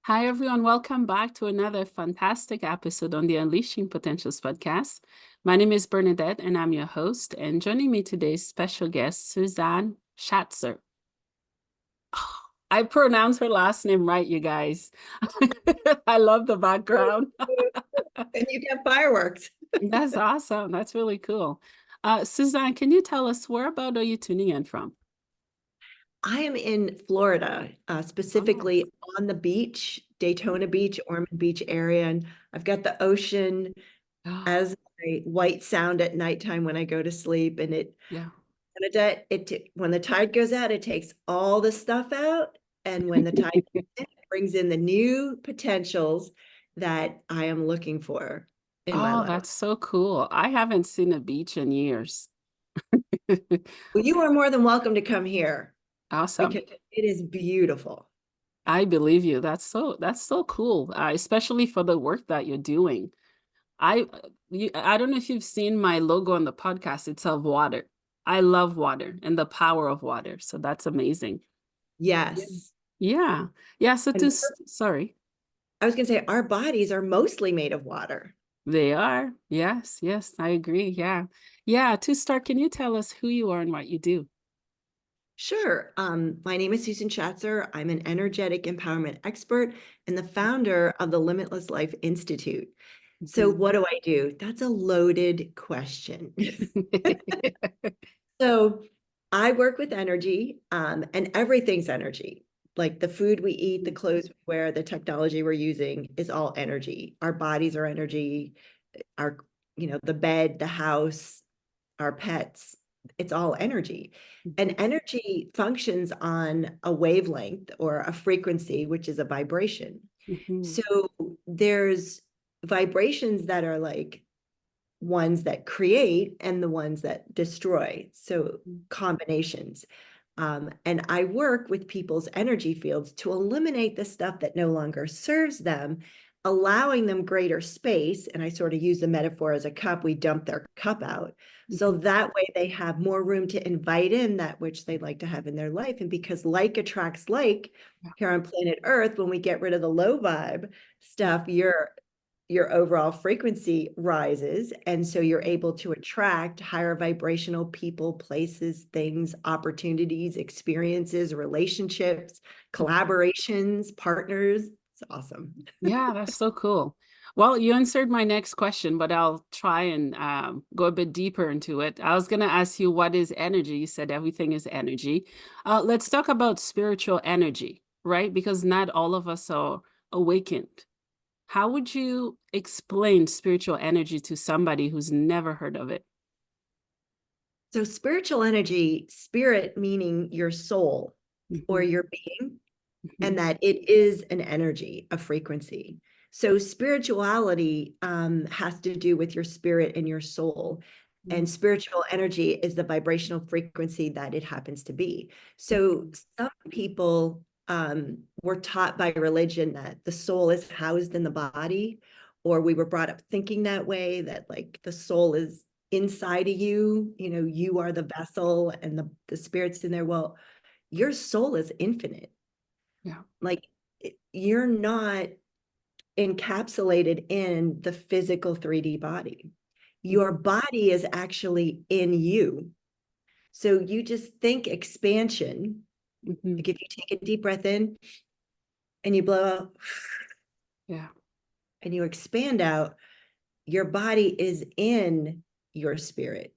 Hi, everyone. Welcome back to another fantastic episode on the Unleashing Potentials podcast. My name is Bernadette, and I'm your host. And joining me today is special guest, Susan Shatzer. I pronounce her last name right, you guys. I love the background. And you get fireworks. That's awesome. That's really cool. Suzanne, can you tell us whereabout are you tuning in from? I am in Florida, Oh, specifically on the beach, Daytona Beach, Ormond Beach area. And I've got the ocean oh, as my white sound at nighttime when I go to sleep. And yeah. when the tide goes out, it takes all the stuff out. And when the tide comes in, it brings in the new potentials that I am looking for in my Oh, life. that's so cool. I haven't seen a beach in years. Well, you are more than welcome to come here Awesome. because it is beautiful. I believe you. That's so cool, especially for the work that you're doing. I don't know if you've seen my logo on the podcast. It's of water. I love water and the power of water. So that's amazing. Yeah. Yes. Yeah. Yeah. So And sorry, I was going to say, our bodies are mostly made of water. they are. Yes. Yes. I agree. Yeah. Yeah. To start, can you tell us who you are and what you do? Sure. My name is Susan Shatzer. I'm an energetic empowerment expert and the founder of the Limitless Life Institute. So, Mhm. what do I do? That's a loaded question. So, I work with energy, and everything's energy. Like the food we eat, the clothes we wear, the technology we're using is all energy. Our bodies are energy. Our, the bed, the house, our pets, it's all energy. And energy functions on a wavelength or a frequency, which is a vibration. Mhm. So there's vibrations that are like ones that create and the ones that destroy. So combinations. And I work with people's energy fields to eliminate the stuff that no longer serves them, allowing them greater space. And I sort of use the metaphor as a cup, we dump their cup out. So Mhm. that way they have more room to invite in that which they'd like to have in their life. And because like attracts like Yeah. here on planet Earth, when we get rid of the low vibe stuff, your overall frequency rises. And so you're able to attract higher vibrational people, places, things, opportunities, experiences, relationships, collaborations, partners. It's awesome. Yeah, that's so cool. Well, you answered my next question, but I'll try and go a bit deeper into it. I was going to ask you, what is energy? You said everything is energy. Let's talk about spiritual energy, right? Because not all of us are awakened. How would you explain spiritual energy to somebody who's never heard of it? So, spiritual energy, spirit meaning your soul or Mhm, your being, and mhm, that it is an energy, a frequency. So spirituality has to do with your spirit and your soul. And mhm, spiritual energy is the vibrational frequency that it happens to be. So some people were taught by religion that the soul is housed in the body, or we were brought up thinking that way, that like the soul is inside of you, you are the vessel and the spirit's in there. Well, your soul is infinite. yeah. Like you're not encapsulated in the physical 3D body. Your Mhm, body is actually in you. So you just think expansion. mhm, Like if you take a deep breath in and you blow out yeah. and you expand out, your body is in your spirit.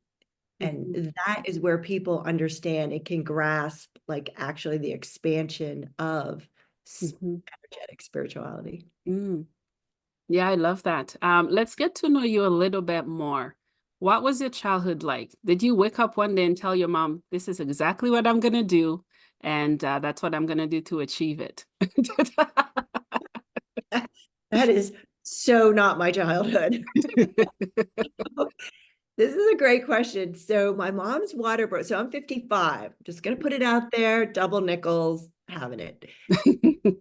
Mhm, And that is where people understand and can grasp like actually the expansion of mhm, energetic spirituality. mm. Yeah, I love that. Let's get to know you a little bit more. What was your childhood like? Did you wake up one day and tell your mom, this is exactly what I'm going to do, and that's what I'm going to do to achieve it? That is so not my childhood. This is a great question. So my mom's water broke. So I'm 55. Just gonna put it out there, double nickels, having it.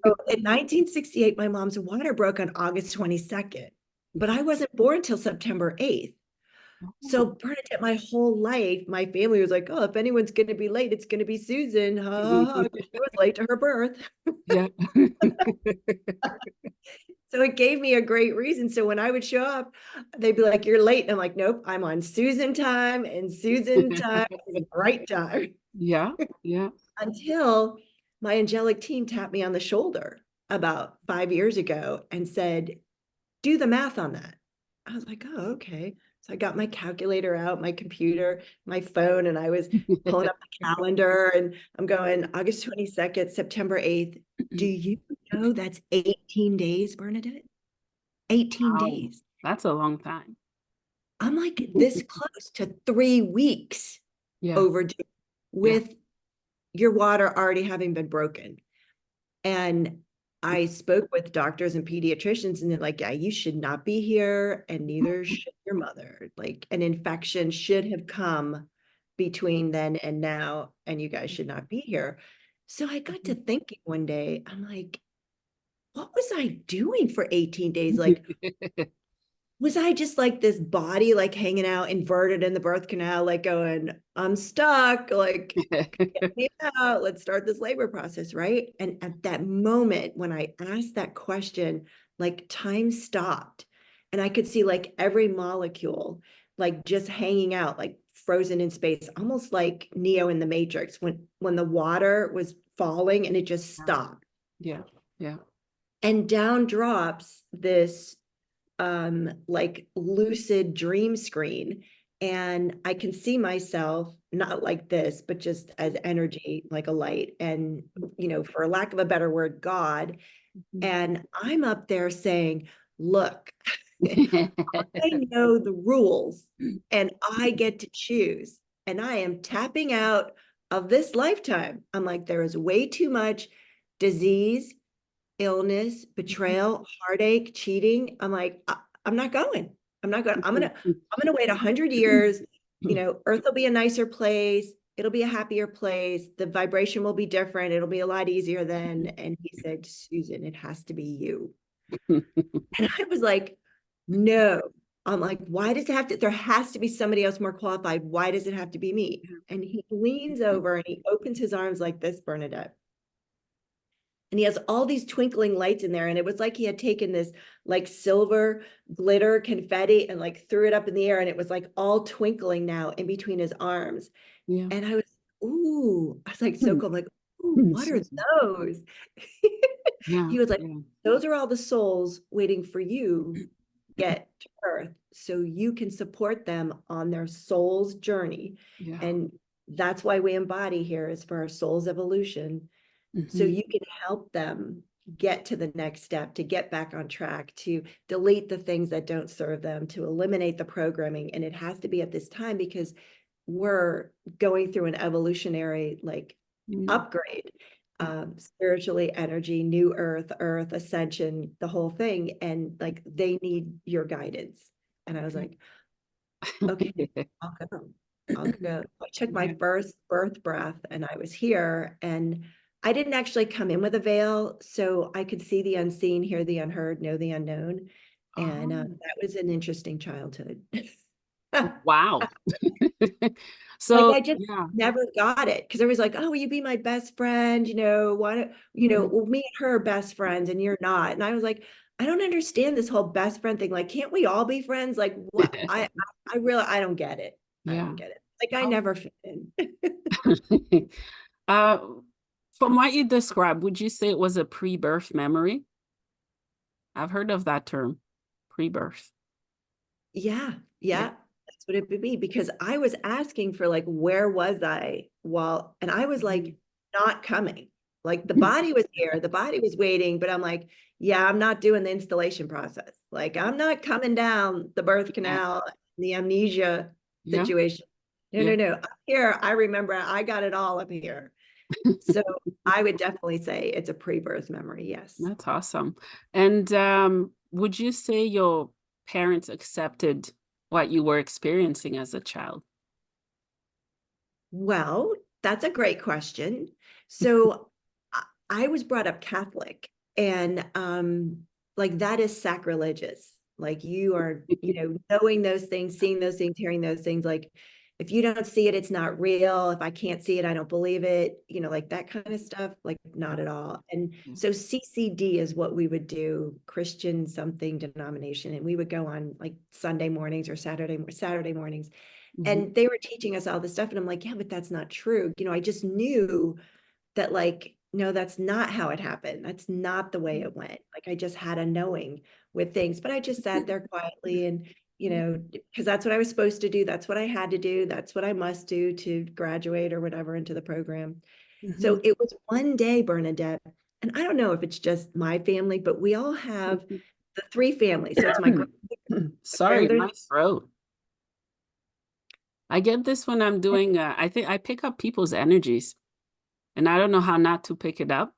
So in 1968, my mom's water broke on August 22nd, but I wasn't born till September 8th. So Oh. Bernadette, my whole life, my family was like, oh, if anyone's going to be late, it's going to be Susan. Ha ha ha, because she was late to her birth. Yeah. So it gave me a great reason. So when I would show up, they'd be like, you're late. And I'm like, nope, I'm on Susan time, and Susan time is the right time. Yeah. Yeah. Until my angelic team tapped me on the shoulder about 5 years ago and said, do the math on that. I was like, oh, okay. So I got my calculator out, my computer, my phone, and I was pulling up the calendar, and I'm going August 22nd, September 8th. Do you know that's 18 days, Bernadette? 18 Wow. days. That's a long time. I'm like this close to 3 weeks Yeah. overdue Yeah. with your water already having been broken. And I spoke with doctors and pediatricians, and they're like, yeah, you should not be here, and neither should your mother. Like, an infection should have come between then and now, and you guys should not be here. So I got to thinking one day, I'm like, what was I doing for 18 days? Like, was I just like this body, like hanging out inverted in the birth canal, like going, I'm stuck, like, get me out, let's start this labor process, right? And at that moment, when I asked that question, like time stopped, and I could see like every molecule, like just hanging out, like frozen in space, almost like Neo in the Matrix, when the water was falling and it just stopped. Yeah. Yeah. And down drops this like lucid dream screen, and I can see myself not like this but just as energy, like a light, and for lack of a better word, God. And I'm up there saying, look, I know the rules, and I get to choose, and I am tapping out of this lifetime. I'm like, there is way too much disease, illness, betrayal, heartache, cheating. I'm like, I'm not going. I'm not going. I'm gonna wait 100 years. Earth will be a nicer place. It'll be a happier place. The vibration will be different. It'll be a lot easier then. And he said, Susan, it has to be you. And I was like, no. I'm like, why does it have to? There has to be somebody else more qualified. Why does it have to be me? And he leans over and he opens his arms like this, Bernadette, and he has all these twinkling lights in there, and it was like he had taken this like silver glitter confetti and like threw it up in the air, and it was like all twinkling now in between his arms. Yeah. And I was like so cool. I'm like, ooh, what are Susan. those? Yeah. He was like, Yeah. those are all the souls waiting for you to get to earth so you can support them on their soul's journey. Yeah. And that's why we embody here, is for our soul's evolution, so Hmm. you can help them get to the next step, to get back on track, to delete the things that don't serve them, to eliminate the programming. And it has to be at this time because we're going through an evolutionary like Mm. upgrade, spiritually, energy, new earth ascension, the whole thing. And like they need your guidance. And I was like, okay, I'll go. I'll go. I took my Yeah. first birth breath and I was here, and I didn't actually come in with a veil, so I could see the unseen, hear the unheard, know the unknown. And Oh, that was an interesting childhood. wow. Like So, I just yeah. never got it, because everybody's like, oh, will you be my best friend? Why don't, Mhm. well, me and her are best friends and you're not. And I was like, I don't understand this whole best friend thing. Like, can't we all be friends? Like, what? I really, I don't get it. I Yeah. don't get it. Like, I Oh. never fit in. Uh, from what you described, would you say it was a pre-birth memory? I've heard of that term, pre-birth. Yeah, Yeah. yeah, that's what it would be, because I was asking for like, where was I? Well, and I was Mhm. like, not coming. Like the body was here, the body was waiting, but I'm like, yeah, I'm not doing the installation process. Like, I'm not coming down the birth Yeah. canal, the amnesia Yeah. situation. No, Yeah. no, no. Up here, I remember I got it all up here. So I would definitely say it's a pre-birth memory. Yes. That's awesome. And would you say your parents accepted what you were experiencing as a child? Well, that's a great question. So I was brought up Catholic, and like that is sacrilegious. Like you are, knowing those things, seeing those things, hearing those things. Like if you don't see it, it's not real. If I can't see it, I don't believe it. Like that kind of stuff, like not at all. And Yeah. so CCD is what we would do, Christian something denomination. And we would go on like Sunday mornings or Saturday mornings. Mhm. And they were teaching us all this stuff. And I'm like, yeah, but that's not true. I just knew that like, no, that's not how it happened. That's not the way it went. Like I just had a knowing with things, but I just sat there quietly and, because that's what I was supposed to do. That's what I had to do. That's what I must do to graduate or whatever into the program. So Mhm. it was one day, Bernadette, and I don't know if it's just my family, but we all have the three families. So it's my Sorry, grandmother. my throat. I get this when I'm doing, I think I pick up people's energies and I don't know how not to pick it up.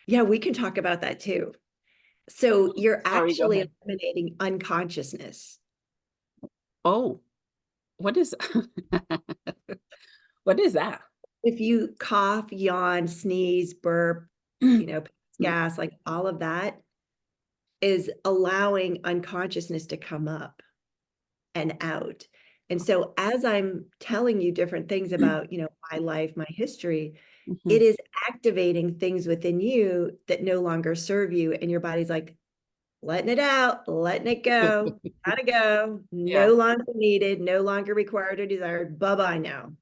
Yeah, we can talk about that too. So you're Sorry, go actually ahead. eliminating unconsciousness. Oh, what is what is that? If you cough, yawn, sneeze, burp, gas, like all of that is allowing unconsciousness to come up and out. And so as I'm telling you different things about, my life, my history, it Mhm. is activating things within you that no longer serve you. And your body's like, letting it out, letting it go, gotta go, Yeah. no longer needed, no longer required or desired. Bye-bye now.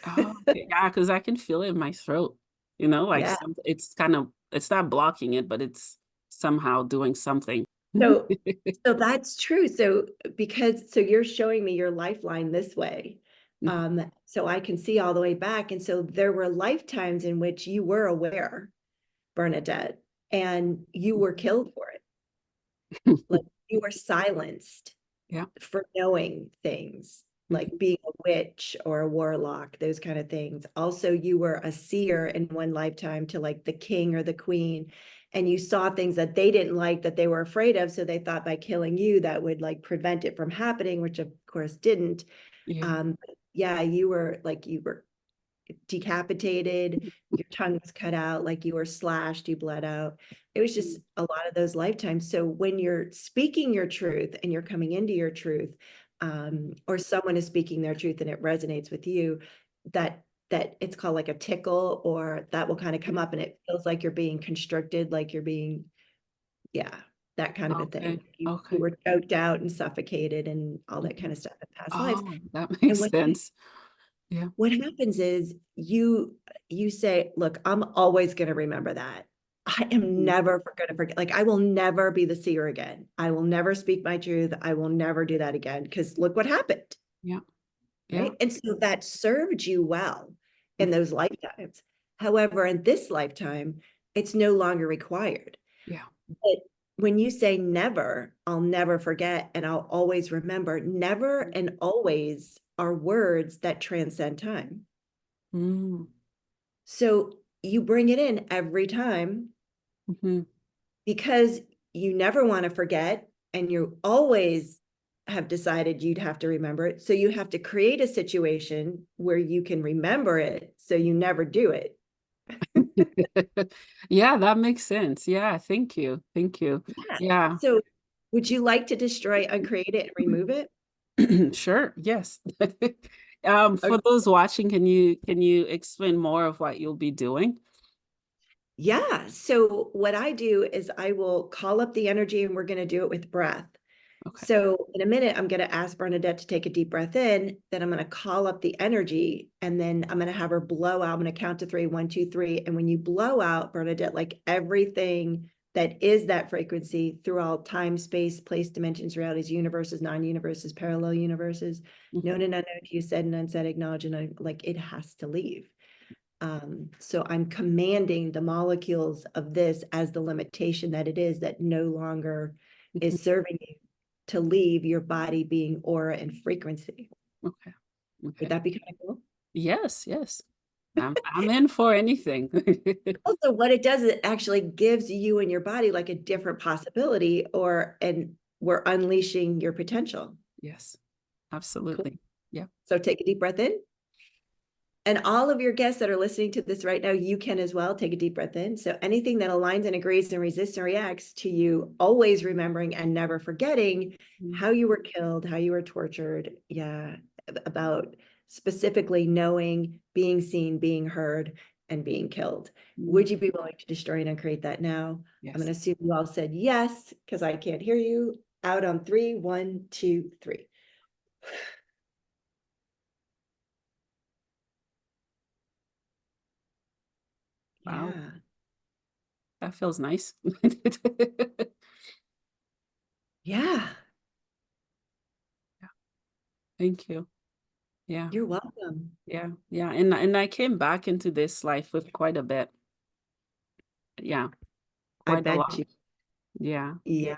Oh, okay. Yeah, because I can feel it in my throat. Like Yeah. it's kind of it's not blocking it, but it's somehow doing something. So so that's true. So you're showing me your lifeline this way. So I can see all the way back. And so there were lifetimes in which you were aware, Bernadette, and you were killed for it. Like you were silenced Yeah. for knowing things, like Mhm. being a witch or a warlock, those kind of things. Also, you were a seer in one lifetime to like the king or the queen, and you saw things that they didn't like that they were afraid of. So they thought by killing you, that would like prevent it from happening, which of course didn't. Yeah. Yeah, you were decapitated, your tongue was cut out, like you were slashed, you bled out. It was just a lot of those lifetimes. So when you're speaking your truth and you're coming into your truth, or someone is speaking their truth and it resonates with you, that it's called like a tickle, or that will kind of come Yeah. up and it feels like you're being constricted, like you're being, yeah, that kind of a thing. Okay. You Okay. were choked out and suffocated and all that kind Mhm. of stuff in past lives. Oh, that And makes sense. Yeah. what happens is you say, look, I'm always going to remember that. I am Mhm. never going to forget. Like I will never be the seer again. I will never speak my truth. I will never do that again because look what happened. Yeah. Yeah. Right. And so that served you well in Mhm. those lifetimes. However, in this lifetime, it's no longer required. Yeah. But when you say never, I'll never forget and I'll always remember, never and always are words that transcend time. Mm. So you bring it in every time Mhm. because you never want to forget and you always have decided you'd have to remember it. So you have to create a situation where you can remember it so you never do it. Yeah, that makes sense. Yeah, thank you. Thank you. Yeah. Yeah. So would you like to destroy, uncreate it, and remove it? Sure, yes. For Okay. those watching, can you explain more of what you'll be doing? Yeah. So what I do is I will call up the energy and we're going to do it with breath. Okay. So in a minute, I'm going to ask Bernadette to take a deep breath in. Then I'm going to call up the energy and then I'm going to have her blow out. I'm going to count to three, 1, 2, 3. And when you blow out, Bernadette, like everything that is that frequency through all time, space, place, dimensions, realities, universes, non-universes, parallel universes, known Mhm. and unknown to you, said and unsaid, acknowledged and like it has to leave. So I'm commanding the molecules of this as the limitation that it is that no longer Mhm. is serving you to leave your body being aura and frequency. Okay. Would Okay. that be kind of cool? Yes, yes. I'm in for anything. Also, what it does, it actually gives you and your body like a different possibility and we're unleashing your potential. Yes, Cool. absolutely. Yeah. So take a deep breath in And all of your guests that are listening to this right now, you can as well. Take a deep breath in. So anything that aligns and agrees and resists and reacts to you, always remembering and never forgetting Mm, how you were killed, how you were tortured. Yeah. About specifically knowing, being seen, being heard, and being killed. mm. Would you be willing to destroy and uncreate that now? I'm Yes. going to assume you all said yes, because I can't hear you. Out on three. 1, 2, 3. Wow. Yeah. That feels nice. Yeah. Thank you. Yeah. You're welcome. Yeah. Yeah. And I came back into this life with quite a bit. Yeah. I Quite a bet lot. you. Yeah. Yeah. Yeah.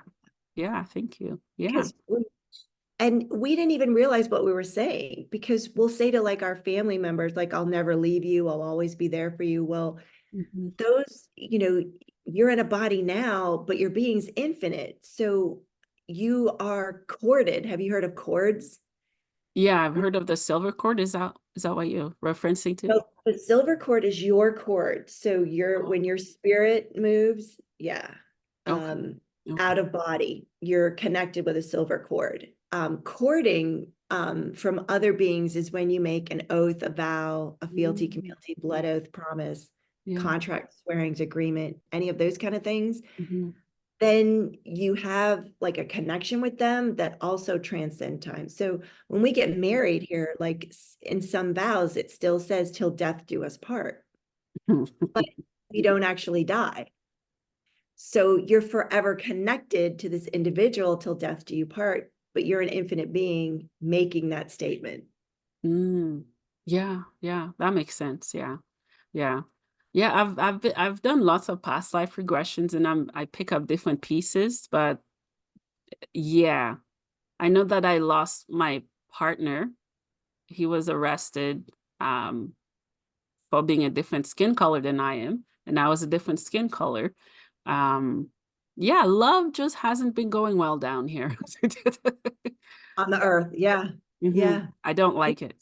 Yeah. Thank you. Yeah. Because and we didn't even realize what we were saying, because we'll say to like our family members, like, I'll never leave you, I'll always be there for you. Well, Mhm. those, you're in a body now, but your being's infinite. So you are corded. Have you heard of cords? Yeah. I've heard of the silver cord. Is that what you're referencing to? So the silver cord is your cord. So Oh, when your spirit moves, yeah, okay. um, Okay. out of body, you're connected with a silver cord. Cording from other beings is when you make an oath, a vow, a fealty, Mm, community, blood oath, promise, yeah. contract, swearings, agreement, any of those kind of things. Mhm. Then you have like a connection with them that also transcend time. So when we get married here, like in some vows, it still says till death do us part, but we don't actually die. So you're forever connected to this individual till death do you part, but you're an infinite being making that statement. Mm. Yeah, yeah, that makes sense. Yeah. Yeah. Yeah, I've done lots of past life regressions and I pick up different pieces, but yeah, I know that I lost my partner. He was arrested um for being a different skin color than I am, and I was a different skin color. Um yeah, love just hasn't been going well down here. On the earth. Yeah. Yeah. I don't like it.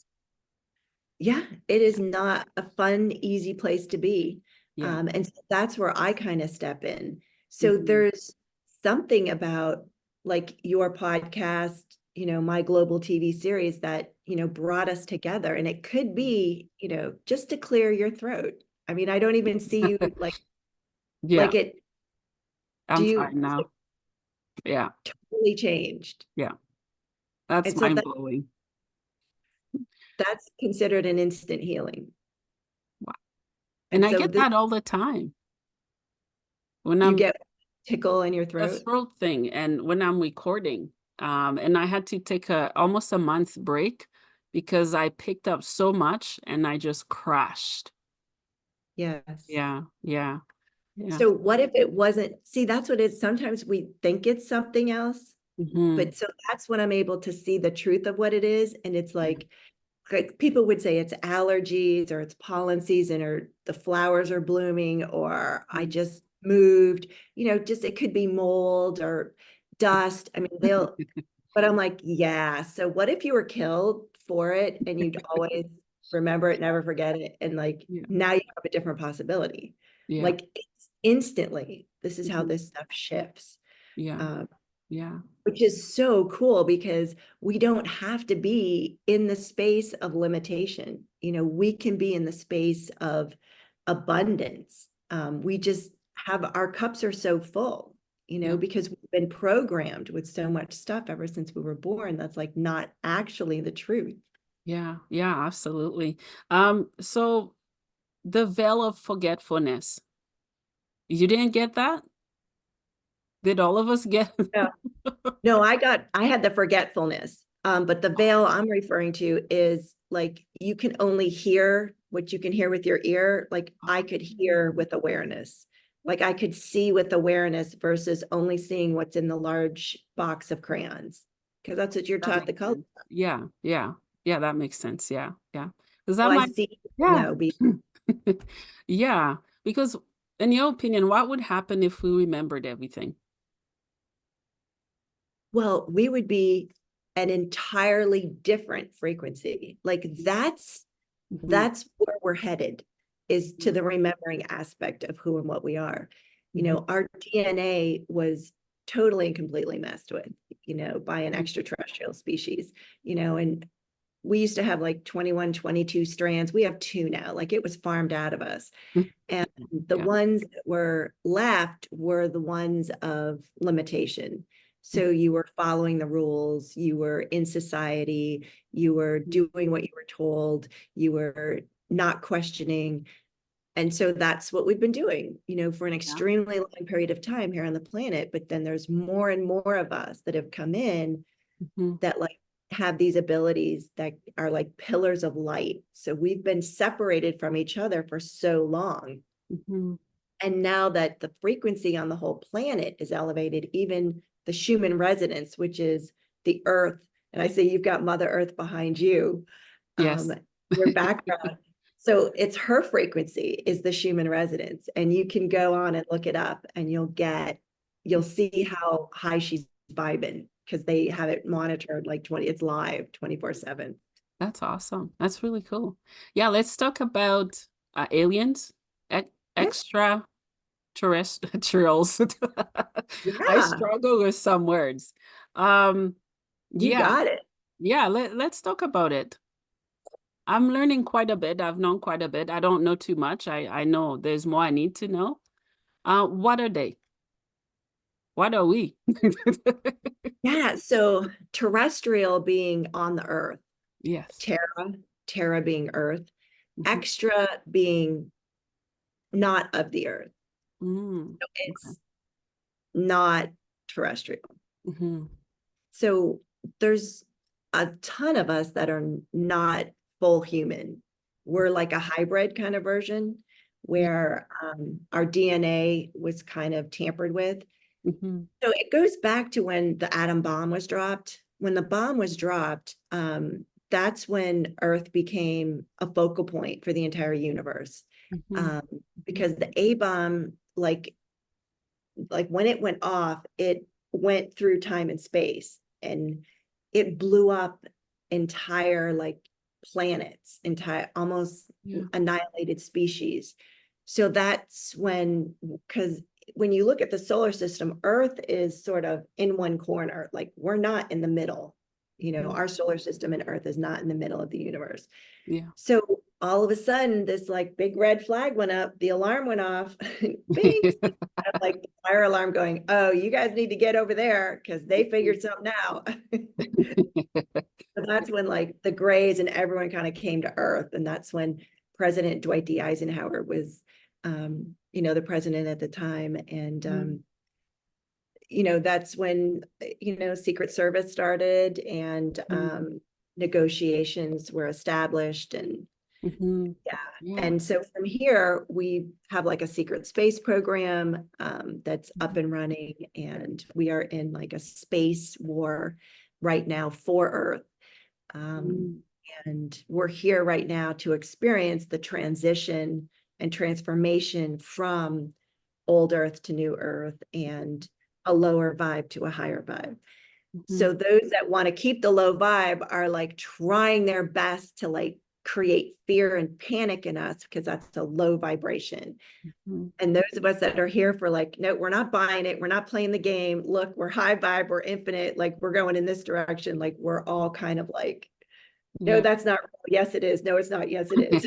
Yeah, it is not a fun, easy place to be. Yeah. And so that's where I kind of step in. So Mhm. there's something about like your podcast, my global TV series that, brought us together. And it could be, just to clear your throat. I mean, I don't even see you Yeah, like it, do I'm you fine now. Yeah. totally changed? Yeah. That's And so mind blowing. that's considered an instant healing. Wow. And And I so get this, that all the time when you I'm get tickle in your a throat. throat thing and when I'm recording. And I had to take a almost a month break because I picked up so much and I just crashed. Yes. Yeah. Yeah. Yeah. So what if it wasn't? See, that's what it is. Sometimes we think it's something else, Hmm. but so that's when I'm able to see the truth of what it is. And it's Yeah. like people would say it's allergies or it's pollen season or the flowers are blooming or I Mm. just moved, just it could be mold or dust. I mean, but I'm like, yeah. So what if you were killed for it and you'd always remember it, never forget it, and like Yeah. now you have a different possibility. Yeah. Like instantly, this is how Mhm. this stuff shifts. Yeah. Um, Yeah. which is so cool because we don't have to be in the space of limitation. We can be in the space of abundance. We just have our cups are so full, Yeah. because we've been programmed with so much stuff ever since we were born. That's like not actually the truth. Yeah. Yeah. Absolutely. So the veil of forgetfulness, you didn't get that? Did all of us get? Yeah. No, I had the forgetfulness. But the veil I'm referring to is like you can only hear what you can hear with your ear. Like I could hear with awareness. Like I could see with awareness versus only seeing what's in the large box of crayons. Because that's what you're That taught the makes color. sense. Yeah, yeah, yeah, that makes sense. Yeah, yeah. Because So that I might, see, yeah. no, be Yeah, because in your opinion, what would happen if we remembered everything? well, we would be an entirely different frequency. Like that's Mm-hmm. That's where we're headed, is to the remembering aspect of who and what we are. Mm-hmm. Our DNA was totally and completely messed with, by an Mm-hmm. extraterrestrial species, and we used to have like 21, 22 strands. We have two now. Like, it was farmed out of us. And the Yeah. ones that were left were the ones of limitation. So you were following the rules, you were in society, you were doing what you were told, you were not questioning. And so that's what we've been doing, for an Yeah. extremely long period of time here on the planet. But then there's more and more of us that have come in Mm-hmm. that like have these abilities that are like pillars of light. So we've been separated from each other for so long. Mm-hmm. And now that the frequency on the whole planet is elevated, even the Schumann resonance, which is the earth, and I say you've got Mother Earth behind you, Yes. your background. So it's her frequency is the Schumann resonance. And you can go on and look it up and you'll see how high she's vibing, because they have it monitored like it's live 24/7. That's awesome. That's really cool. Yeah, let's talk about aliens, e Yeah. extraterrestrials. I Yeah, struggle with some words. Um, you yeah, got it. yeah, let's talk about it. I'm learning quite a bit. I've known quite a bit. I don't know too much. I know there's more I need to know. What are they? What are we? Yeah. So terrestrial being on the earth, Yes. Terra, Terra being earth, Mhm. extra being not of the earth. Mm. So Okay. it's not terrestrial. Mhm. So there's a ton of us that are not full human. We're like a hybrid kind of version Yeah. where our DNA was kind of tampered with. Mhm. So it goes back to when the atom bomb was dropped. When the bomb was dropped, that's when Earth became a focal point for the entire universe. Mhm. Um, Mhm. because the A bomb, like when it went off, it went through time and space, and it blew up entire like planets, entire almost Yeah. annihilated species. So that's when, because when you look at the solar system, Earth is sort of in one corner, like we're not in the middle. Mhm. Our solar system and Earth is not in the middle of the universe. Yeah. So all of a sudden, this like big red flag went up, the alarm went off, bing, like the fire alarm going, oh, you guys need to get over there because they figured something out. So that's when like the Greys and everyone kind of came to Earth. And that's when President Dwight D. Eisenhower was, the president at the time. And, Mhm. that's when, Secret Service started, and Mhm. negotiations were established. And Mhm. yeah. Yeah. And so from here, we have like a secret space program that's up Mhm. and running, and we are in like a space war right now for Earth. Um, Mhm. and we're here right now to experience the transition and transformation from old Earth to new Earth, and a lower vibe to a higher vibe. Mhm. So those that want to keep the low vibe are like trying their best to like create fear and panic in us, because that's a low vibration. Mhm. And those of us that are here for like, no, we're not buying it. We're not playing the game. Look, we're high vibe. We're infinite. Like, we're going in this direction. Like, we're all kind of like, no, Yeah. that's not real. Yes, it is. No, it's not. Yes, it is.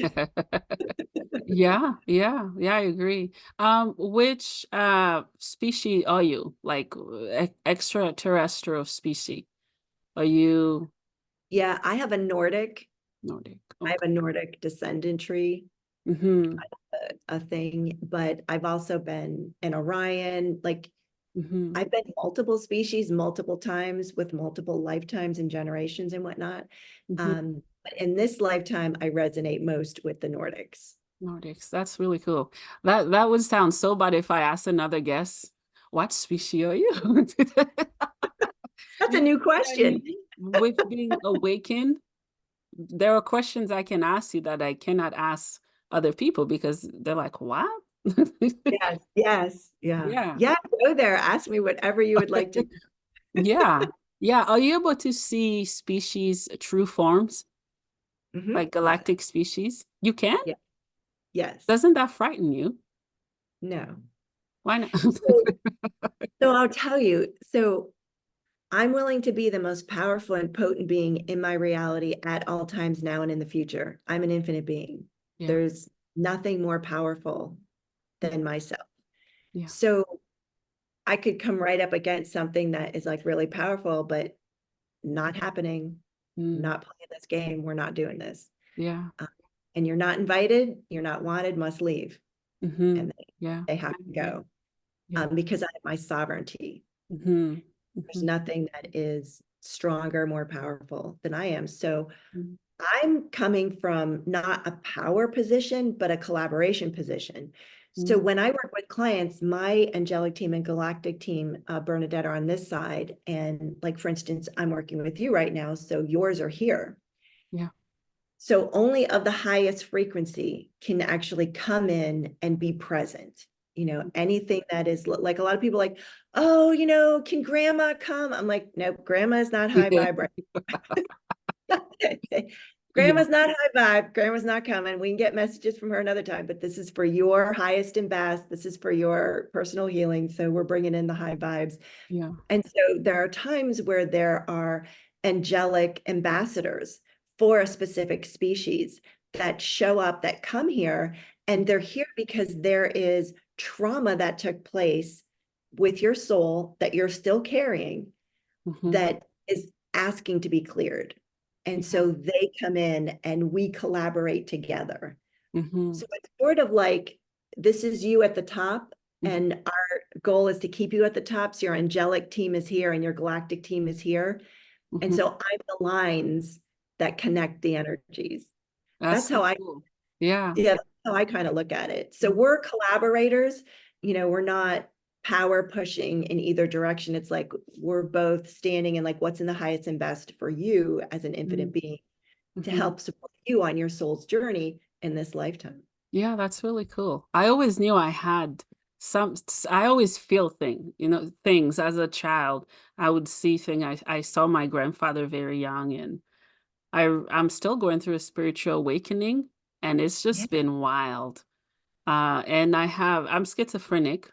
Yeah, yeah, yeah, I agree. Which species are you? Like extraterrestrial species? Are you Yeah, I have a Nordic. Nordic? I have Okay. a Nordic descendant tree, Mm-hmm. a thing, but I've also been an Orion. Like, Mm-hmm. I've been multiple species multiple times with multiple lifetimes and generations and whatnot. Mm-hmm. But in this lifetime, I resonate most with the Nordics. Nordics. That's really cool. That would sound so bad if I asked another guest, what species are you? That's a Because new then question. with being awakened, there are questions I can ask you that I cannot ask other people because they're like, what? Yes, yes, yeah. Yeah. Yeah, go there. Ask me whatever you would like to. Yeah. Yeah. Are you able to see species true forms? Hmm. like Yes. galactic species? You can? Yeah. Yes. Doesn't that frighten you? No. Why not? So, so I'll tell you. So I'm willing to be the most powerful and potent being in my reality at all times now and in the future. I'm an infinite being. Yeah. There's nothing more powerful Mhm. than myself. Yeah. So I could come right up against something that is like really powerful, but not happening, Mm. not playing this game. We're not doing this. Yeah. Uh, and you're not invited, you're not wanted, must leave. Mm-hmm. And Yeah. they have I to agree. go Yeah. because I have my sovereignty. Mm-hmm. There's Mm-hmm. nothing that is stronger, more powerful than I am. So Mm-hmm. I'm coming from not a power position, but a collaboration position. So Mm-hmm. when I work with clients, my angelic team and galactic team, Bernadette, are on this side. And like, for instance, I'm working with you right now. So yours are here. Yeah. So only of the highest frequency can actually come in and be present. Anything that is like a lot of people like, oh, can grandma come? I'm like, no, grandma is not high vibe. Yeah. Grandma's not high vibe. Grandma's not coming. We can get messages from her another time, but this is for your highest and best. This is for your personal healing. So we're bringing in the high vibes. Yeah. And so there are times where there are angelic ambassadors for a specific species that show up, that come here, and they're here because there is trauma that took place with your soul that you're still carrying Mm-hmm. that is asking to be cleared. And Yeah. so they come in and we collaborate together. Mm-hmm. So it's sort of like this is you at the top, Mm-hmm. and our goal is to keep you at the top. So your angelic team is here and your galactic team is here. And Mm-hmm. so I'm the lines that connect the energies. That's That's so how I, cool. Yeah. yeah, that's how I kind of look at it. So Mm-hmm. we're collaborators, we're not power pushing in either direction. It's like we're both standing in like what's in the highest and best for you as an infinite being to Mm-hmm. help support you on your soul's journey in this lifetime. Yeah, that's really cool. I always knew I had some, I always feel things as a child. I would see things. I saw my grandfather very young, and I'm still going through a spiritual awakening, and it's Yeah. just been wild. And I'm schizophrenic,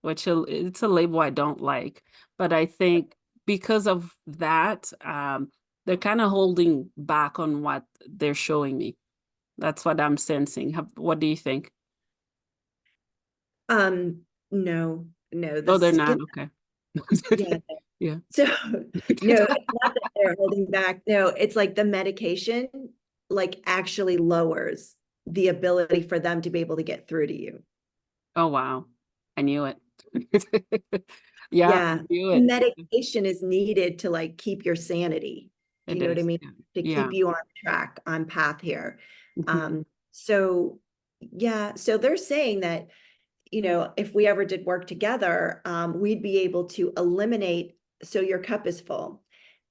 which it's a label I don't like, but I think because of that, they're kind of holding back on what they're showing me. That's what I'm sensing. What do you think? No, no, the Oh, they're skin, not. Okay. yeah. Yeah. So no, it's not that they're holding back. No, it's like the medication like actually lowers the ability for them to be able to get through to you. Oh, wow. I knew it. Yeah, I Yeah. knew The it. medication is needed to like keep your sanity. Do you It know what I is. mean? Yeah. To Yeah. keep you on track, on path here. Mhm. So yeah, so they're saying that if we ever did work together, we'd be able to eliminate. So your cup is full.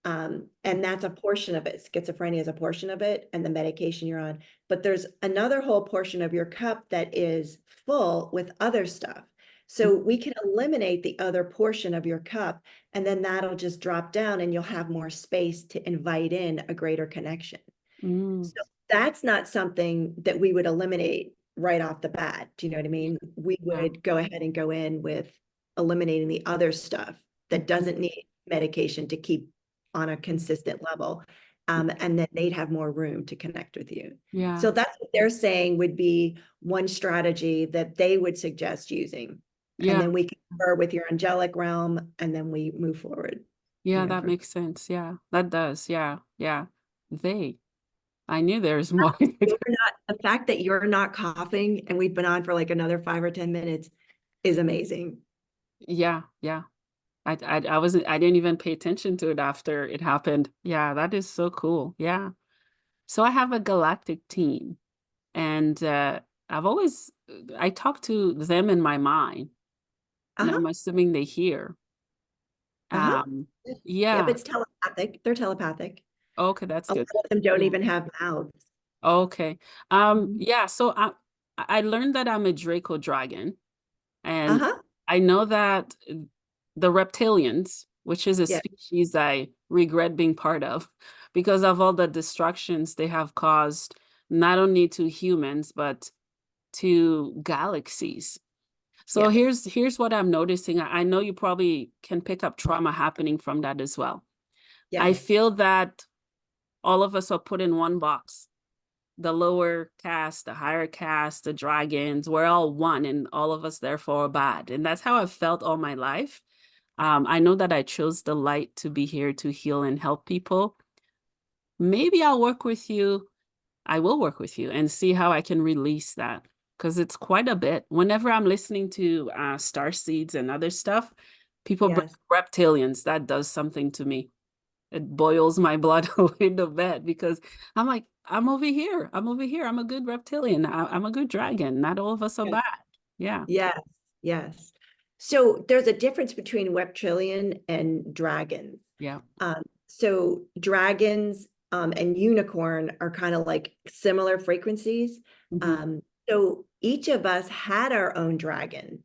And that's a portion of it. Schizophrenia is a portion of it, and the medication you're on. But there's another whole portion of your cup that is full with other stuff. So we can eliminate the other portion of your cup, and then that'll just drop down, and you'll have more space to invite in a greater connection. Mm. So that's not something that we would eliminate right off the bat. Do you know what I Yeah. mean? We Yeah. would go ahead and go in with eliminating the other stuff that Mhm. doesn't need medication to keep on a consistent level. And then they'd have more room to connect with you. Yeah. So that's what they're saying would be one strategy that they would suggest using. And Yeah. then we confer with your angelic realm, and then we move forward, Yeah, that from makes sense. Yeah, that does. Yeah. Yeah. They. I knew there's more. you're not, the fact that you're not coughing and we've been on for like another 5 or 10 minutes is amazing. Yeah. Yeah. I didn't even pay attention to it after it happened. Yeah, that is so cool. Yeah. So I have a galactic team, and I talk to them in my mind, and Uh-huh. I'm assuming they hear. Uh-huh. Um, Yep, yeah. it's telepathic. They're telepathic. Okay, that's A lot good. of them don't Yeah. even have mouths. Okay. Mhm. Yeah, so I learned that I'm a Draco dragon, and Uh-huh. I know that the reptilians, which is a Yeah. species I regret being part of, because of all the destructions they have caused, not only to humans, but to galaxies. So Yes, here's what I'm noticing. I know you probably can pick up trauma happening from that as well. I yes, feel that all of us are put in one box. The lower caste, the higher caste, the dragons, we're all one, and all of us therefore are bad. And that's how I've felt all my life. I know that I chose the light to be here to heal and help people. Maybe I'll work with you. I will work with you and see how I can release that because it's quite a bit. Whenever I'm listening to star seeds and other stuff, people bring yes, reptilians. That does something to me. It boils my blood away the bed because I'm like, I'm over here. I'm over here. I'm a good reptilian. I'm a good dragon. Not all of us are yes, bad. Yeah. yes, yes. So there's a difference between reptilian and dragons. Yeah. So dragons and unicorn are kind of like similar frequencies. Hmm. Um, so each of us had our own dragon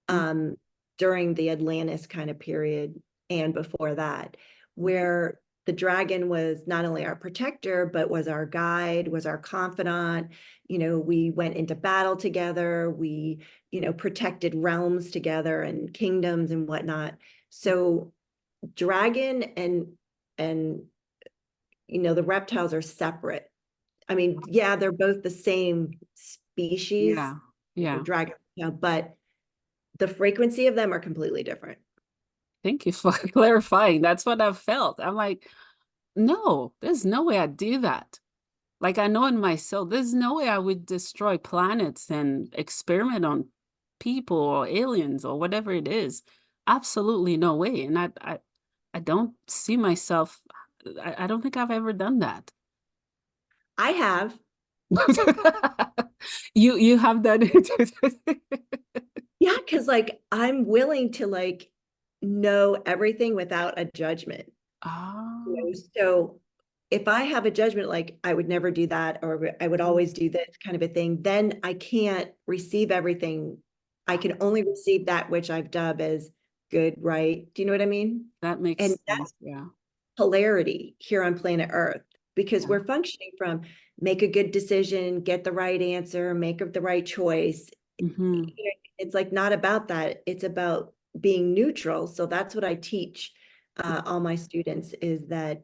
um, during the Atlantis kind of period and before that, where the dragon was not only our protector, but was our guide, was our confidant. You know, we went into battle together. We, you know, protected realms together and kingdoms and whatnot. So dragon and you know the reptiles are separate. I mean, yeah, they're both the same species, Yeah. Yeah. dragon, yeah, but the frequency of them are completely different. Thank you for clarifying. That's what I've felt. I'm like, no, there's no way I'd do that. Like I know in myself, there's no way I would destroy planets and experiment on people or aliens or whatever it is. Absolutely no way. And I don't see myself. I don't think I've ever done that. I have, You have done it. yeah, because like I'm willing to like know everything without a judgment. You Oh, know, so if I have a judgment like I would never do that or I would always do this kind of a thing, then I can't receive everything. I can only receive that which I've dubbed as good, right? Do you know what I mean? that makes And sense. Yeah. polarity here on planet Earth because Yeah. we're functioning from make a good decision, get the right answer, make the right choice. Hmm. It's like not about that. It's about being neutral. So that's what I teach all my students is that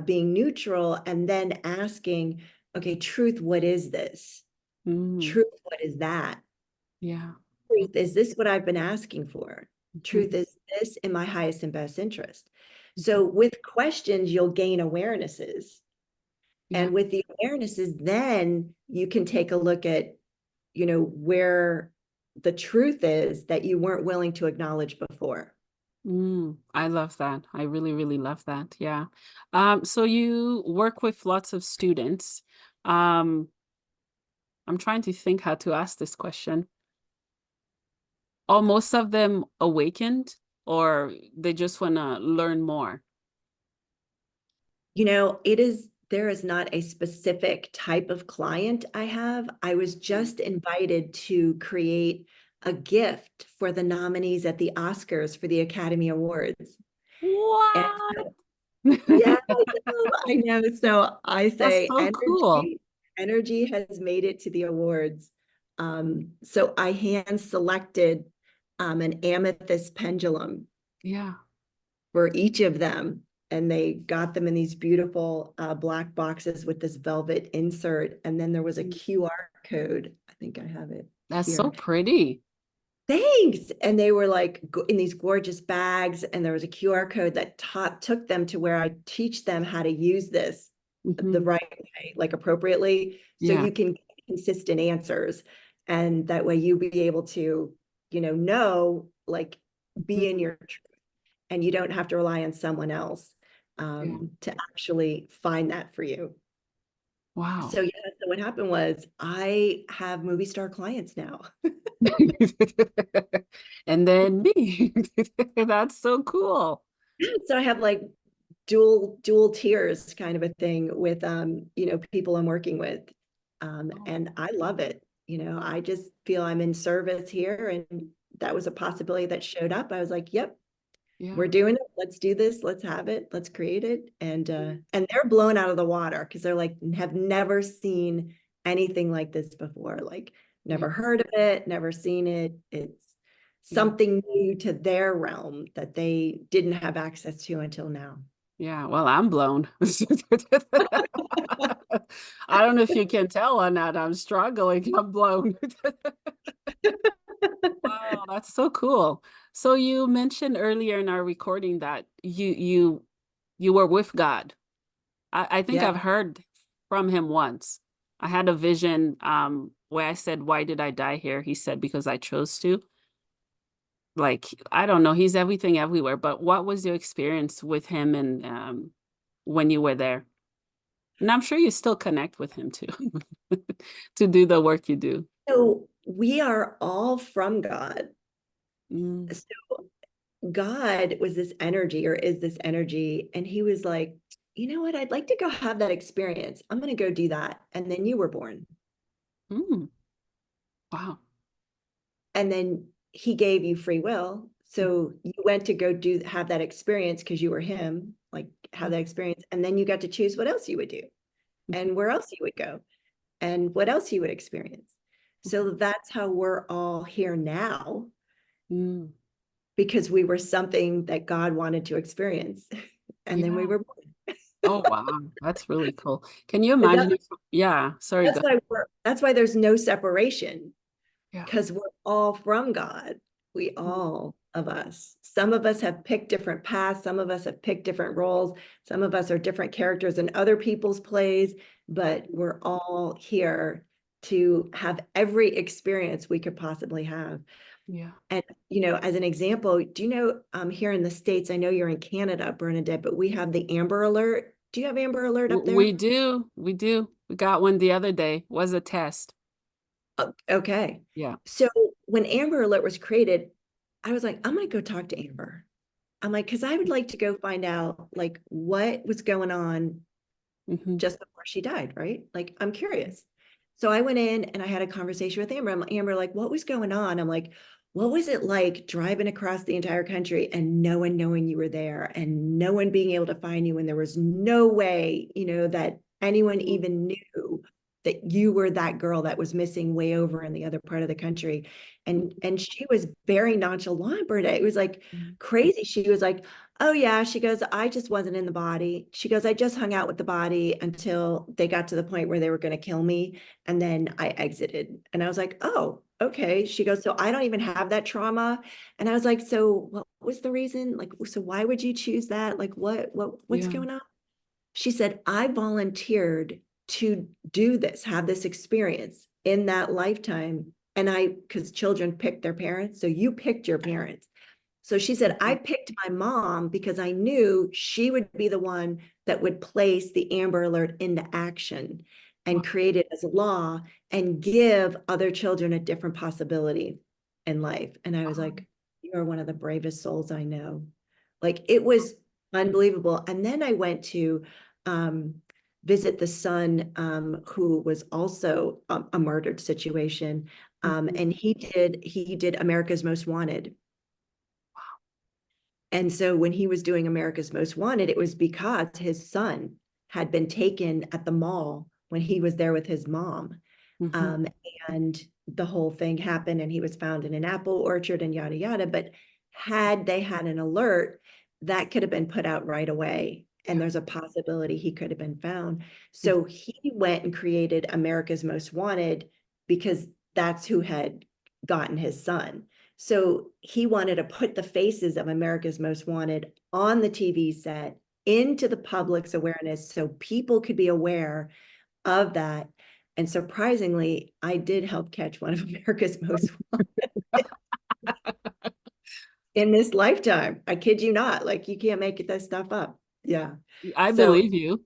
being neutral and then asking, okay, truth, what is this? Mm. Truth, what is that? Yeah. Truth, is this what I've been asking for? Truth, Mhm. is this in my highest and best interest? Mhm. So with questions, you'll gain awarenesses. Yeah. And with the awarenesses, then you can take a look at, you know, where the truth is that you weren't willing to acknowledge before. I love that. I really, really love that. Yeah. So you work with lots of students. Um, I'm trying to think how to ask this question. Are most of them awakened or they just want to learn more? You know, there is not a specific type of client I have. I was just invited to create a gift for the nominees at the Oscars for the Academy Awards. And What? yeah, I know. So I That's say so cool. energy has made it to the awards. So I hand selected an amethyst pendulum Yeah. for each of them. And they got them in these beautiful black boxes with this velvet insert. And then there was a Mm. QR code. I think I have it That's so here. pretty. Thanks. And they were like in these gorgeous bags. And there was a QR code that took them to where I teach them how to use this the Hmm. right way, like appropriately. So Yeah. you can get consistent answers. And that way you be able to, like be in Mhm. your truth and you don't have to rely on someone else Yeah. to actually find that for you. Wow. So yeah, so what happened was I have movie star clients now. And then me. That's so cool. So I have like dual tiers kind of a thing with people I'm working with. And I love it. I just feel I'm in service here and that was a possibility that showed up. I was like, yep, Yeah. we're doing it. Let's do this. Let's have it. Let's create it. And they're blown out of the water because they're like, have never seen anything like this before. Like, Yeah. never heard of it, never seen it. It's Yeah. something new to their realm that they didn't have access to until now. Yeah. Well, I'm blown. I don't know if you can tell on that. I'm struggling. I'm blown. Wow, that's so cool. So you mentioned earlier in our recording that you were with God. I think Yeah. I've heard from him once. I had a vision where I said, "Why did I die here?" He said, "Because I chose to." Like, I don't know, he's everything everywhere, but what was your experience with him and when you were there? And I'm sure you still connect with him too to do the work you do. So we are all from God. Mm, So God was this energy or is this energy. And he was like, you know what? I'd like to go have that experience. I'm going to go do that. And then you were born. mm, wow. And then he gave you free will. So you went to go do have that experience because you were him, like have that experience. And then you got to choose what else you would do and where else you would go and what else you would experience. So that's how we're all here now Mm, because we were something that God wanted to experience. And then we yeah. were born. Oh, wow. That's really cool. Can you But imagine if, yeah, sorry, that's go. why there's no separation Yeah. because we're all from God. We Mm, all of us. Some of us have picked different paths. Some of us have picked different roles. Some of us are different characters in other people's plays, but we're all here to have every experience we could possibly have. yeah. And, as an example, do you know, here in the States, I know you're in Canada, Bernadette, but we have the Amber Alert. Do you have Amber Alert up there? We do. We do. We got one the other day. Was a test. Okay. Yeah. So when Amber Alert was created, I was like, I'm going to go talk to Amber. I'm like, because I would like to go find out like what was going on Hmm. just before she died, right? Like, I'm curious. So I went in and I had a conversation with Amber. Amber, like, what was going on? I'm like, what was it like driving across the entire country and no one knowing you were there and no one being able to find you? And there was no way, that anyone even knew that you were that girl that was missing way over in the other part of the country. And she was very nonchalant, Berta. It was like crazy. She was like, oh yeah, she goes, I just wasn't in the body. She goes, I just hung out with the body until they got to the point where they were going to kill me. And then I exited. And I was like, oh, okay. She goes, so I don't even have that trauma. And I was like, so what was the reason? Like, so why would you choose that? Like, what's Yeah. going on? She said, I volunteered to do this, have this experience in that lifetime. And because children pick their parents. So you picked your parents. So she said, I picked my mom because I knew she would be the one that would place the Amber Alert into action Wow. and create it as a law and give other children a different possibility in life. And I was like, you are one of the bravest souls I know. Like it was unbelievable. And then I went to um, visit the son who was also a murdered situation. Mhm. And he did America's Most Wanted. And so when he was doing America's Most Wanted, it was because his son had been taken at the mall when he was there with his mom. Mhm. Um, and the whole thing happened, and he was found in an apple orchard and yada, yada. But had they had an alert, that could have been put out right away. And Yeah. there's a possibility he could have been found. Mhm. So he went and created America's Most Wanted because that's who had gotten his son. So he wanted to put the faces of America's Most Wanted on the TV set into the public's awareness so people could be aware of that. And surprisingly, I did help catch one of America's Most Wanted in this lifetime. I kid you not. Like you can't make this stuff up. Yeah. I So believe you.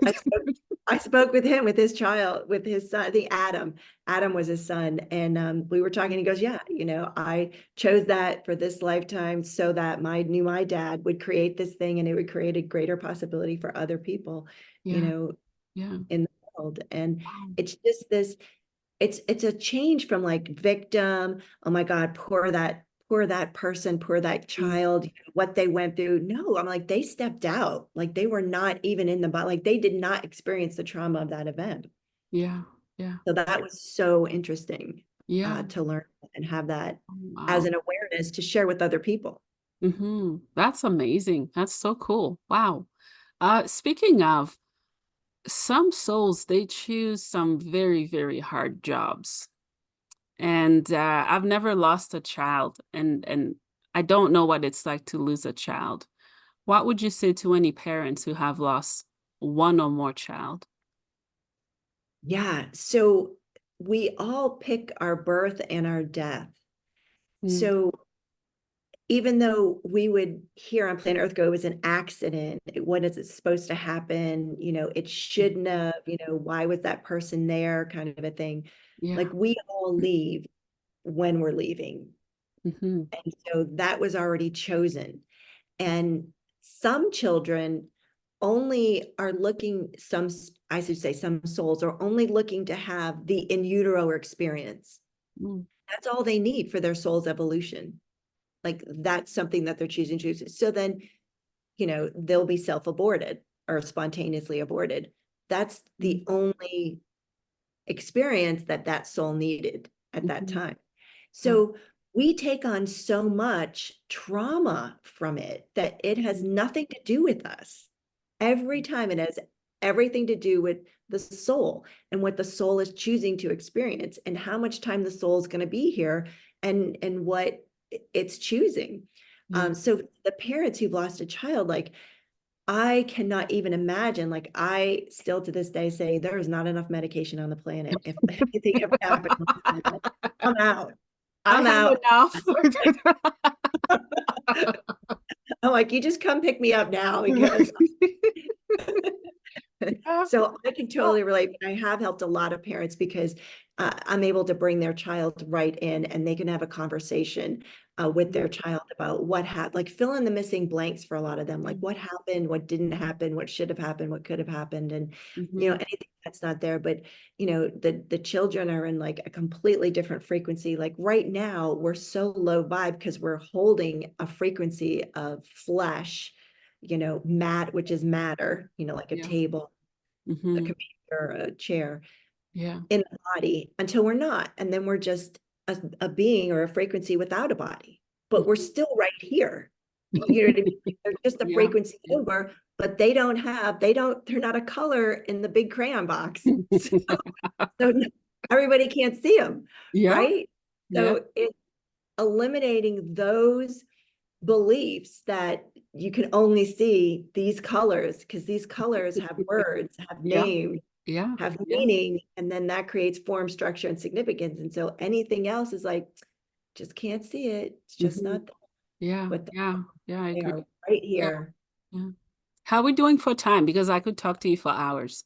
I spoke, I spoke with him, with his child, with his son. I think Adam. Adam was his son, and we were talking. He goes, "Yeah, I chose that for this lifetime so that my dad would create this thing, and it would create a greater possibility for other people, you Yeah. know, Yeah. in the world." And Wow. it's just this. It's a change from like victim. Oh my God, poor that person, poor that Mm. child, what they went through. No, I'm like, they stepped out. Like they were not even in the body, like they did not experience the trauma of that event. Yeah. Yeah. So that was so interesting Yeah. to learn and have that Oh, as wow. an awareness to share with other people. That's amazing. That's so cool. Wow. Speaking of, some souls, they choose some very, very hard jobs. And I've never lost a child, and I don't know what it's like to lose a child. What would you say to any parents who have lost one or more child? Yeah. So we all pick our birth and our death. Mm, So even though we would here on planet Earth go, it was an accident, when is it supposed to happen? It shouldn't have, why was that person there, kind of a thing. yeah. Like we all leave when we're leaving. Hmm. And so that was already chosen. And some children only are looking, I should say, some souls are only looking to have the in utero experience. Mm, That's all they need for their soul's evolution. Like that's something that they're choosing to choose. So then, they'll be self-aborted or spontaneously aborted. That's mm, the only experience that that soul needed at that mhm. time. Yeah. So we take on so much trauma from it that it has Mm, nothing to do with us. Every time it has everything to do with the soul and what the soul is choosing to experience and how much time the soul is going to be here and what it's choosing. yeah. So the parents who've lost a child, like I cannot even imagine, like I still to this day say there is not enough medication on the planet. If anything ever happened on this planet, I'm out. I I'm have out. enough. I'm like, you just come pick me up now because Yeah. so I can totally relate. I have helped a lot of parents because I'm able to bring their child right in and they can have a conversation with their child about what happened, like fill in the missing blanks for a lot of them, like what happened, what didn't happen, what should have happened, what could have happened, and Mm-hmm. anything that's not there. But the children are in like a completely different frequency. Like right now, we're so low vibe because we're holding a frequency of flesh, which is matter, like a Yeah. table, a Hmm. computer, a chair Yeah. in the body until we're not. And then we're just a being or a frequency without a body, but we're Mhm. still right here. You know what I mean? Like they're just a Yeah. frequency Yeah. over, but they're not a color in the big crayon box. So everybody can't see them, Yeah. right? Yeah. So it's eliminating those beliefs that you can only see these colors because these colors have words, have Yeah. names, Yeah. have Yeah. meaning, and then that creates form, structure, and significance. And so anything else is like, just can't see it. It's just Hmm. not there. Yeah. But Yeah. Yeah. I they agree. are right Yeah. here. Yeah. How are we doing for time? Because I could talk to you for hours.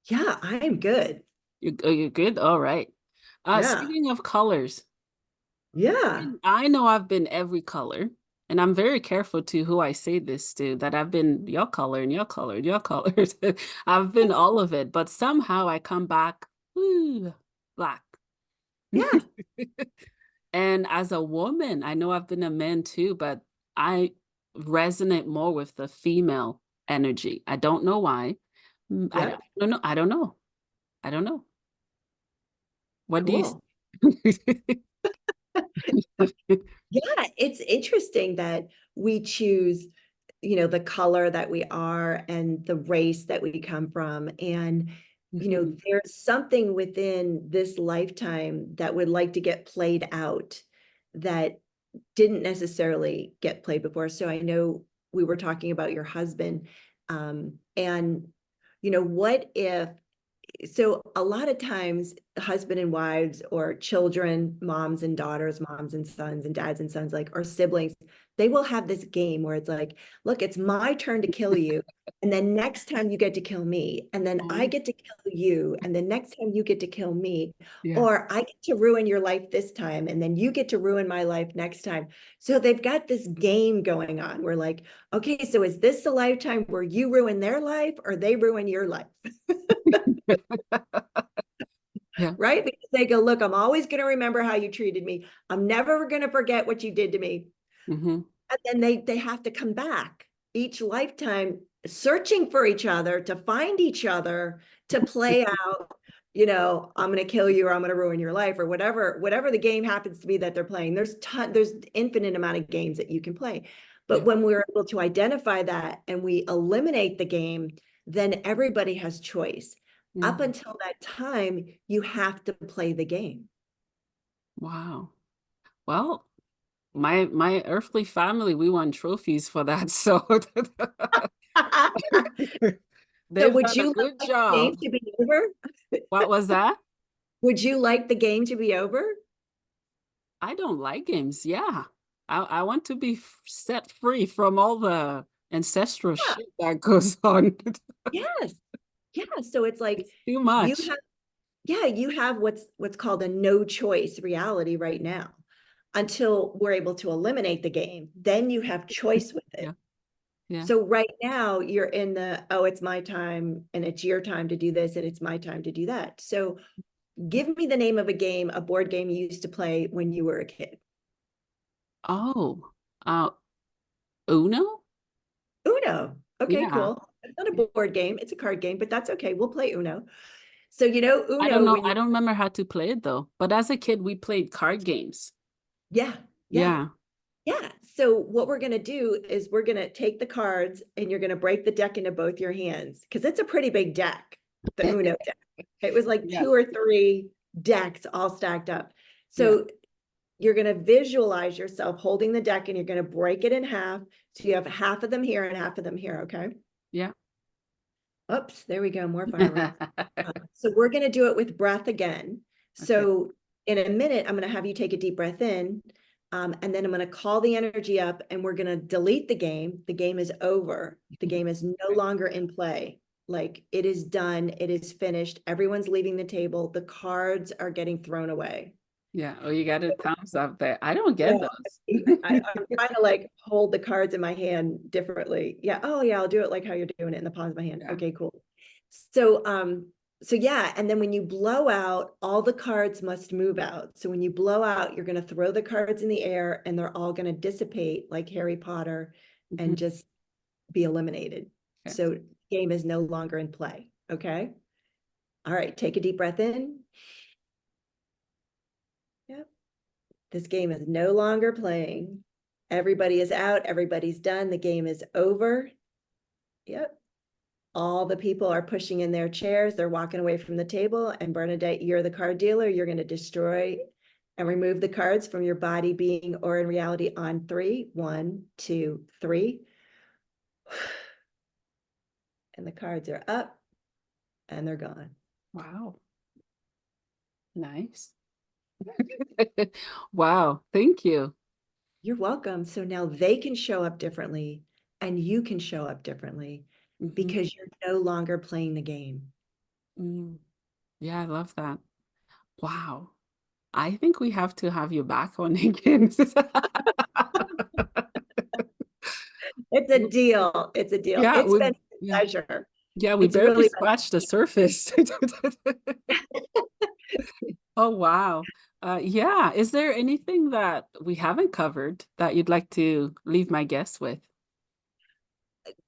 Yeah, I am good. You're good? All right. Yeah. Speaking of colors, Yeah. I know I've been every color, and I'm very careful to who I say this to, that I've been your color and your color and your colors. I've been all of it, but somehow I come back, ooh, black. Yeah. And as a woman, I know I've been a man too, but I resonate more with the female energy. I don't know why. I Yep. don't know. I don't know. I don't know. What do you Cool. see? Yeah, it's interesting that we choose, the color that we are and the race that we come from. And, Mhm. there's something within this lifetime that would like to get played out that didn't necessarily get played before. So I know we were talking about your husband. And, what if so a lot of times husband and wives or children, moms and daughters, moms and sons and dads and sons, like or siblings, they will have this game where it's like, look, it's my turn to kill you, and then next time you get to kill me, and then I Oh, get to kill you, and then next time you get to kill me, yeah. or I get to ruin your life this time and then you get to ruin my life next time. So they've got this game going on. We're like, okay, so is this the lifetime where you ruin their life or they ruin your life? Yeah. right? Because they go, look, I'm always going to remember how you treated me. I'm never going to forget what you did to me. Mm-hmm. And then they have to come back each lifetime searching for each other to find each other to play out, I'm going to kill you or I'm going to ruin your life or whatever the game happens to be that they're playing. There's infinite amount of games that you can play. But Yeah. when we're able to identify that and we eliminate the game, then everybody has choice. Up Mm. until that time, you have to play the game. Wow. Well, my earthly family, we won trophies for that. So So they've would done a you good like the game job. to be over? What was that? Would you like the game to be over? I don't like games. Yeah. I want to be set free from all the ancestral Yeah. shit that goes on. Yes. Yeah. So it's like It's too you much. have, yeah, you have what's called a no choice reality right now until we're able to eliminate the game. Then you have choice with it. Yeah. Yeah. So right now you're in the, oh, it's my time and it's your time to do this and it's my time to do that. So give me the name of a game, a board game you used to play when you were a kid. Oh, uh, Uno? Uno. Okay, Yeah. cool. It's not a board game, it's a card game, but that's okay. We'll play Uno. So I don't Uno know. when I you, don't remember how to play it though. But as a kid, we played card games. yeah, yeah. Yeah. Yeah. So what we're going to do is we're going to take the cards and you're going to break the deck into both your hands because it's a pretty big deck, the Uno deck. It was like Yeah. two or three decks all stacked up. Yeah. So you're going to visualize yourself holding the deck and you're going to break it in half. So you have half of them here and half of them here. Okay. Yeah. Oops, there we go. More fireworks. So we're going to do it with breath again. Okay. So in a minute, I'm going to have you take a deep breath in. And then I'm going to call the energy up and we're going to delete the game. The game is over. The game is no Okay. longer in play. Like it is done. It is finished. Everyone's leaving the table. The cards are getting thrown away. Yeah. Oh, you got a thumbs up there. I don't Yeah, get those. I'm trying to like hold the cards in my hand differently. Yeah. Oh yeah, I'll do it like how you're doing it in the palm of my hand. Yeah. Okay, cool. So yeah, and then when you blow out, all the cards must move out. So when you blow out, you're going to throw the cards in the air and they're all going to dissipate like Harry Potter Mhm. and just be eliminated. Okay. So game is no longer in play. Okay. All right, take a deep breath in. Yep. This game is no longer playing. Everybody is out. Everybody's done. The game is over. Yep. All the people are pushing in their chairs. They're walking away from the table. And Bernadette, you're the card dealer. You're going to destroy and remove the cards from your body, being, or in reality on three. 1, 2, 3. And the cards are up and they're gone. Wow. Nice. Wow. Thank you. You're welcome. So now they can show up differently and you can show up differently Mhm. because you're no longer playing the game. Mm. Yeah, I love that. Wow. I think we have to have you back on again. It's a deal. It's a deal. Yeah, It's we been a yeah. pleasure. Yeah, we It's barely really been. scratched the surface. Oh, wow. Yeah. Is there anything that we haven't covered that you'd like to leave my guests with?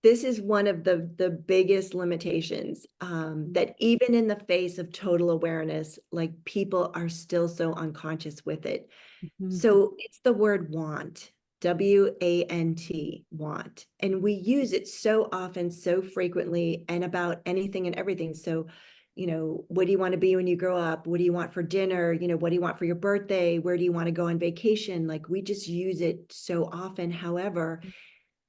This is one of the biggest limitations, that even in the face of total awareness, like people are still so unconscious with it. Mhm. So it's the word want, WANT, want. And we use it so often, so frequently, and about anything and everything. So, what do you want to be when you grow up? What do you want for dinner? What do you want for your birthday? Where do you want to go on vacation? Like we just use it so often. However,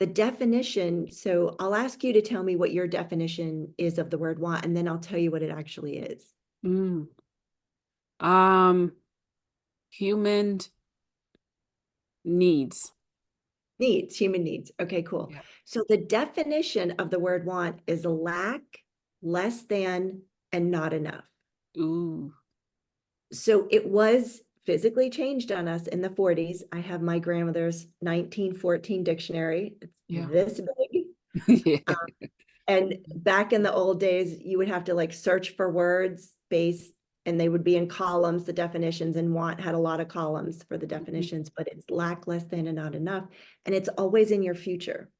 the definition, so I'll ask you to tell me what your definition is of the word want, and then I'll tell you what it actually is. Mm. Um, human needs. Needs, human needs. Okay, cool. Yeah. So the definition of the word want is lack, less than, and not enough. Ooh. So it was physically changed on us in the 40s. I have my grandmother's 1914 dictionary. It's Yeah. this big. Yeah. And back in the old days, you would have to like search for words based and they would be in columns, the definitions, and want had a lot of columns for the Mhm. definitions, but it's lack, less than, and not enough. And it's always in your future.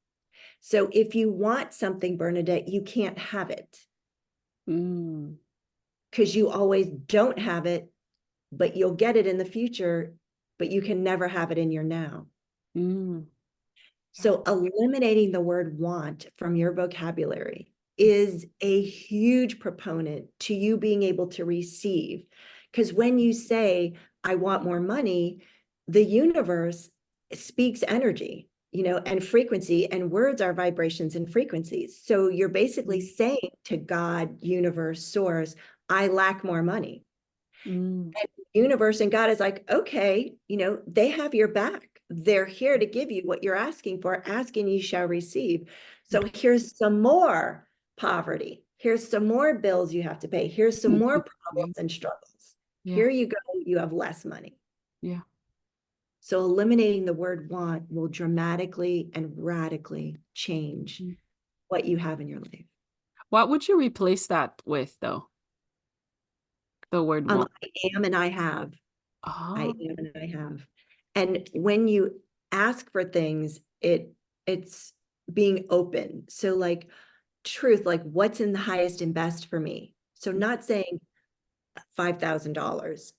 So if you want something, Bernadette, you can't have it Mm. because you always don't have it, but you'll get it in the future, but you can never have it in your now. Mm. Yeah. So eliminating the word want from your vocabulary is a huge proponent to you being able to receive. Because when you say, I want more money, the universe speaks energy, and frequency, and words are vibrations and frequencies. So you're basically Mm. saying to God, universe, source, I lack more money. Mm. And universe and God is like, okay, they have your back. They're here to give you what you're asking for. Ask and you shall receive. So here's some more poverty. Here's some more bills you have to pay. Here's some more Yeah. problems and struggles. Yeah. Here you go. You have less money. Yeah. So eliminating the word want will dramatically and radically change Mm. what you have in your life. What would you replace that with, though? The word want. I am and I have. I Oh. am and I have. And when you ask for things, it's being open. So like truth, like what's in the highest and best for me. So not saying $5,000.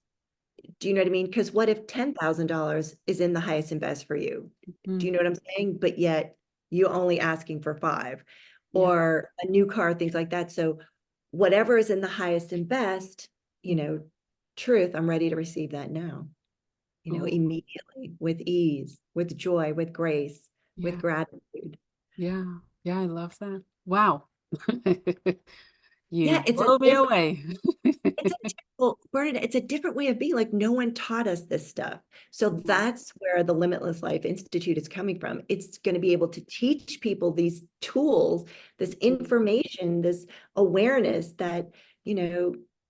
Do you know what I mean? Because what if $10,000 is in the highest and best for you? Do Mm. you know what I'm saying? But yet you only asking for five Yeah. or a new car, things like that. So whatever is in the highest and best, Mm. truth, I'm ready to receive that now, Oh. immediately with ease, with joy, with grace, with Yeah. gratitude. Yeah. Yeah. I love that. Wow. Yeah, You it's a blow me different away. It's a well, Bernadette, it's a different way of being. Like no one taught us this stuff. So Yeah. that's where the Limitless Life Institute is coming from. It's going to be able to teach people these tools, this Mm. information, this awareness that,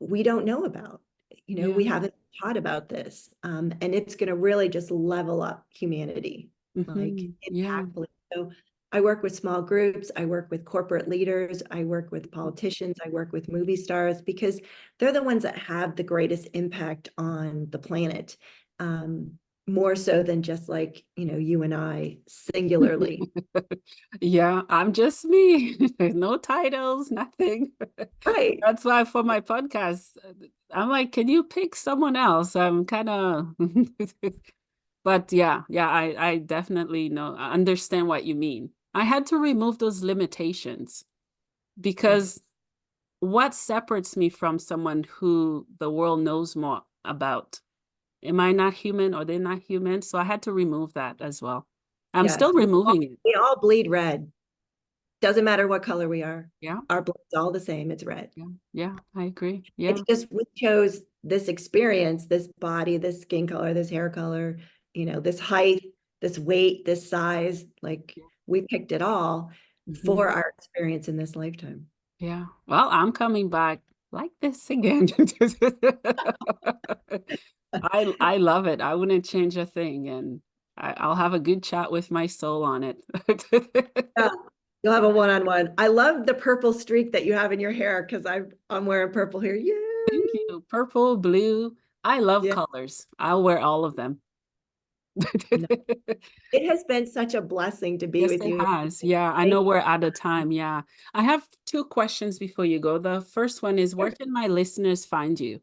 we don't know about. Yeah. We haven't taught about this. And it's going to really just level up humanity, like Yeah. impactfully. So I work with small groups, I work with corporate leaders, I work with politicians, I work with movie stars because they're the ones that have the greatest impact on the planet, um, more so than just like, you and I singularly. Yeah, I'm just me. No titles, nothing. Right. That's why for my podcast, I'm like, can you pick someone else? I'm kind of, but yeah, I definitely know, I understand what you mean. I had to remove those limitations Yes. because what separates me from someone who the world knows more about? Am I not human or they're not human? So I had to remove that as well. I'm still Yes. We all, removing it. we all bleed red. Doesn't matter what color we are. Yeah, Our blood's all the same. It's red. yeah, yeah, I agree. It's Yeah. just we chose this experience, this body, this skin color, this hair color, this height, this weight, this size. Like we picked it all Mhm. for our experience in this lifetime. Yeah. Well, I'm coming back like this again. I love it. I wouldn't change a thing, and I'll have a good chat with my soul on it. Yeah, you'll have a one-on-one. I love the purple streak that you have in your hair because I'm wearing purple here. Yeah. Thank you. Purple, blue. I love Yeah. colors. I'll wear all of them. No, it has been such a blessing to be Yes, with it you. has. Yeah, I Thank know you. we're out of time. Yeah. I have two questions before you go. The first one is, where can my listeners find you?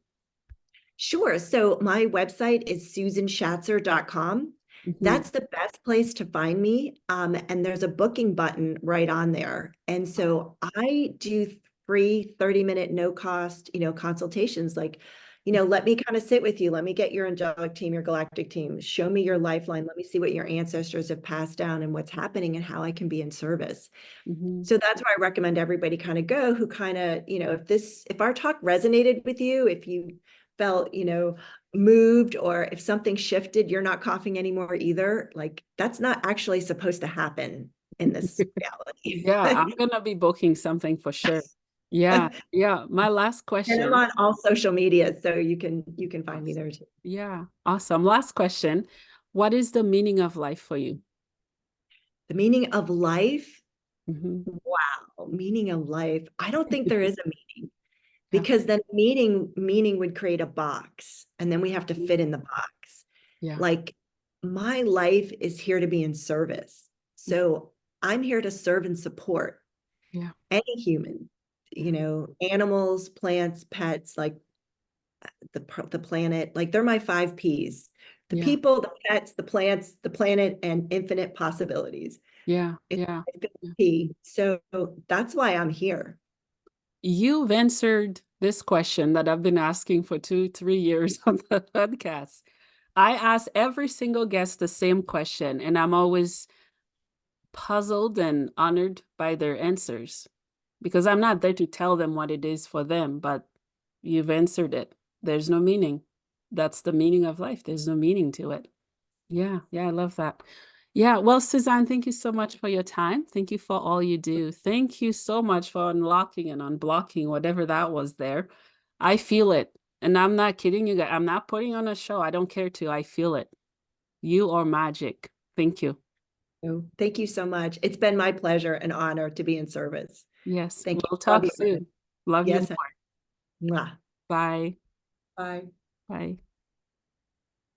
Sure. So my website is susanshatzer.com. Mhm. That's the best place to find me. And there's a booking button right on there. And so I do free 30-minute, no cost, consultations. Like, let me kind of sit with you. Let me get your angelic team, your galactic team. Show me your lifeline. Let me see what your ancestors have passed down and what's happening and how I can be in service. Mhm. So that's where I recommend everybody kind of go who kind of, if our talk resonated with you, if you felt, moved, or if something shifted, you're not coughing anymore either. Like that's not actually supposed to happen in this Yeah, reality. I'm gonna be booking something for sure. Yeah, yeah. My last And I'm question. on all social media, so you can find me there too. Yeah, awesome. Last question. What is the meaning of life for you? The meaning of life. Mhm. Wow, meaning of life. I don't think there is a meaning Yeah. because then meaning would create a box, and then we have to fit in the box. Yeah. Like, my life is here to be in service. Yeah. So I'm here to serve and support Yeah. any human, Yeah. animals, plants, pets, like the planet, like they're my 5 Ps: the Yeah. people, the pets, the plants, the planet, and infinite possibilities. Yeah. It's Yeah. my 5 P. So that's why I'm here. You've answered this question that I've been asking for 2, 3 years on the podcast. I ask every single guest the same question, and I'm always puzzled and honored by their answers because I'm not there to tell them what it is for them, but you've answered it. There's no meaning. That's the meaning of life. There's no meaning to it. Yeah, yeah, I love that. Yeah, well, Suzanne, thank you so much for your time. Thank you for all you do. Thank you so much for unlocking and unblocking whatever that was there. I feel it. And I'm not kidding you guys. I'm not putting on a show. I don't care to. I feel it. You are magic. Thank you. So thank you so much. It's been my pleasure and honor to be in service. Yes, Thank you. we'll Love talk you. soon. Love you Yes. more. Mwah. Bye. Bye. Bye.